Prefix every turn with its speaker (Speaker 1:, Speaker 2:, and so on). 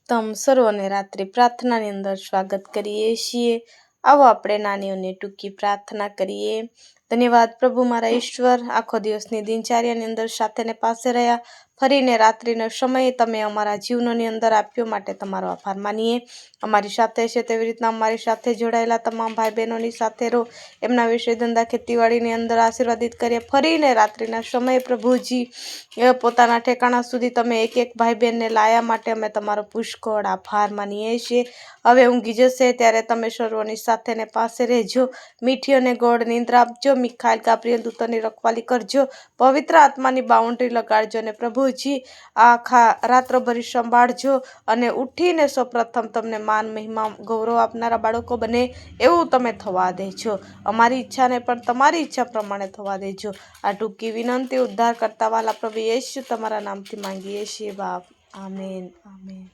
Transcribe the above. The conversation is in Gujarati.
Speaker 1: તમ સર્વને રાત્રિ પ્રાર્થનાની અંદર સ્વાગત કરીએ છીએ। આવો આપણે નાની અને ટૂંકી પ્રાર્થના કરીએ। ધન્યવાદ પ્રભુ મારા ઈશ્વર, આખો દિવસની દિનચર્યાની અંદર સાથેને પાસે રહ્યા, ફરીને રાત્રિનો સમય તમે અમારા જીવનોની અંદર આપ્યો માટે તમારો આભાર માનીએ। અમારી સાથે છે તેવી રીતના અમારી સાથે જોડાયેલા તમામ ભાઈ બહેનોની સાથે રહો, એમના વિશે ધંધા ખેતીવાડીની અંદર આશીર્વાદિત કરીએ। ફરીને રાત્રિના સમયે પ્રભુજી પોતાના ઠેકાણા સુધી તમે એક એક ભાઈ બહેનને લાયા માટે અમે તમારો પુષ્કળ આભાર માનીએ છીએ। હવે ઊંઘી જશે ત્યારે તમે સર્વોની સાથે ને પાસે રહેજો, મીઠી અને ગોળ નિંદ્રા આપજો, મિખાઈલ ગાબ્રિએલ દૂતોની રખવાલી કરજો, પવિત્ર આત્માની બાઉન્ડ્રી લગાડજો અને પ્રભુજી આખા રાત્રોભરી સંભાળજો અને ઉઠીને સૌપ્રથમ તમને માન મહિમા ગૌરવ આપનારા બાળકો બને એવું તમે થવા દેજો। અમારી ઈચ્છાને પણ તમારી ઈચ્છા પ્રમાણે થવા દેજો। આ ટૂંકી વિનંતી ઉદ્ધાર કરતા વાલા પ્રભુ યેસુ તમારા નામથી માંગીએ છીએ બાપ, આમેન આમેન।